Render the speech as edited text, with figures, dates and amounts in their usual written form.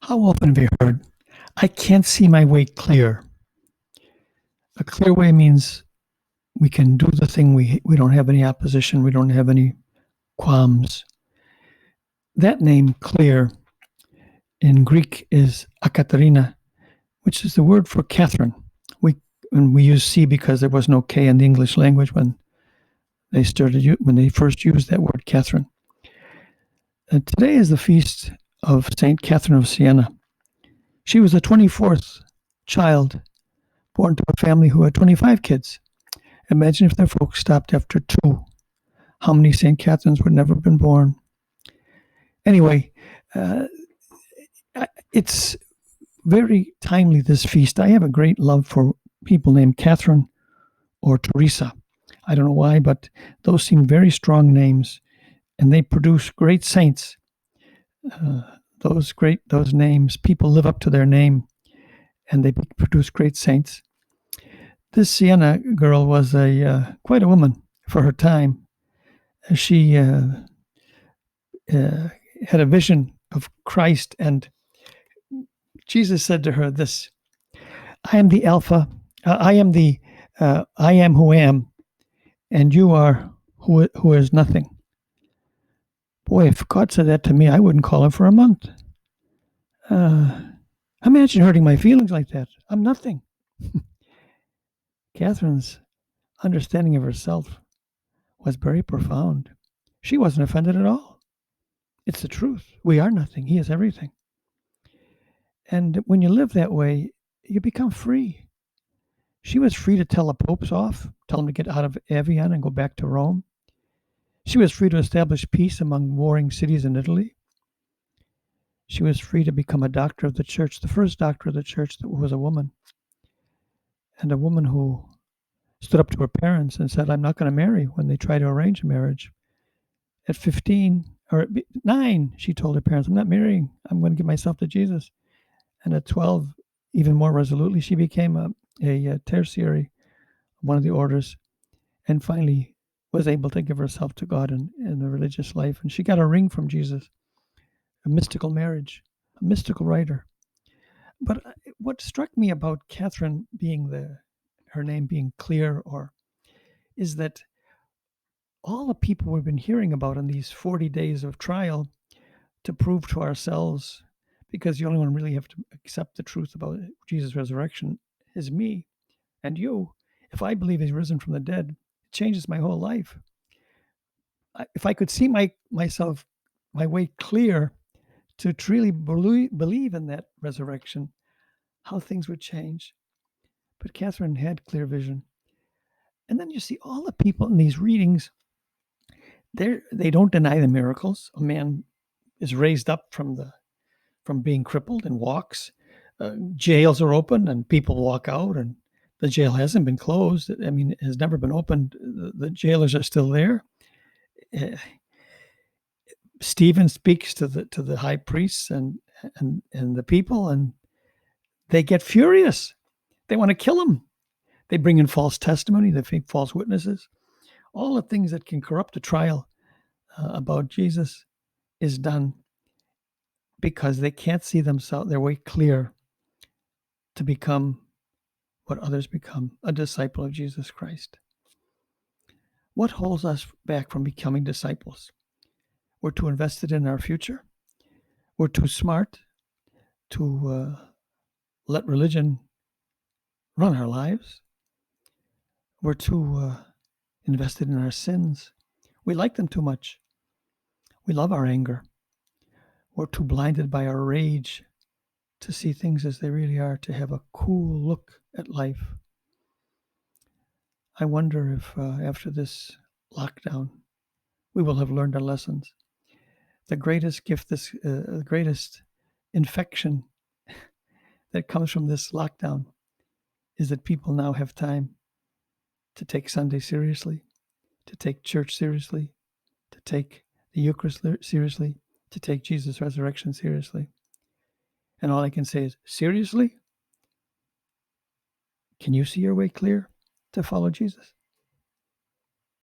How often have you heard, I can't see my way clear? A clear way means we can do the thing, we don't have any opposition, we don't have any qualms. That name, clear, in Greek is akaterina, which is the word for Catherine. We use C because there was no K in the English language when they first used that word, Catherine. Today is the feast of Saint Catherine of Siena. She was the 24th child born to a family who had 25 kids. Imagine if their folks stopped after 2. How many St. Catherines would never have been born? Anyway, it's very timely, this feast. I have a great love for people named Catherine or Teresa. I don't know why, but those seem very strong names, and they produce great saints. Those names, people live up to their name, and they produce great saints. This Siena girl was quite a woman for her time. She had a vision of Christ, and Jesus said to her this: I am the Alpha, I am who am, and you are who is nothing. Boy, if God said that to me, I wouldn't call him for a month. Imagine hurting my feelings like that. I'm nothing. Catherine's understanding of herself was very profound. She wasn't offended at all. It's the truth. We are nothing. He is everything. And when you live that way, you become free. She was free to tell the popes off, tell them to get out of Avian and go back to Rome. She was free to establish peace among warring cities in Italy. She was free to become a doctor of the church, the first doctor of the church that was a woman, and a woman who stood up to her parents and said, I'm not going to marry, when they tried to arrange a marriage. At 15, or at 9, she told her parents, I'm not marrying. I'm going to give myself to Jesus. And at 12, even more resolutely, she became a tertiary, one of the orders, and finally was able to give herself to God in the religious life. And she got a ring from Jesus, a mystical marriage, a mystical writer. But what struck me about Catherine being her name being clear, is that all the people we've been hearing about in these 40 days of trial to prove to ourselves, because the only one really have to accept the truth about Jesus' resurrection is me and you. If I believe he's risen from the dead, it changes my whole life. If I could see my way clear to truly believe in that resurrection, how things would change. But Catherine had clear vision. And then you see all the people in these readings, they don't deny the miracles. A man is raised up from being crippled and walks. Jails are open and people walk out, and the jail hasn't been closed. I mean, it has never been opened. The jailers are still there. Stephen speaks to the high priests and the people, and they get furious. They want to kill him. They bring in false testimony. They fake false witnesses. All the things that can corrupt a trial about Jesus is done because they can't see their way clear to become what others become, a disciple of Jesus Christ. What holds us back from becoming disciples? We're too invested in our future. We're too smart to let religion run our lives. We're too invested in our sins. We like them too much. We love our anger. We're too blinded by our rage to see things as they really are, to have a cool look at life. I wonder if after this lockdown, we will have learned our lessons. The greatest gift, the greatest infection that comes from this lockdown is that people now have time to take Sunday seriously, to take church seriously, to take the Eucharist seriously, to take Jesus' resurrection seriously. And all I can say is, seriously? Can you see your way clear to follow Jesus?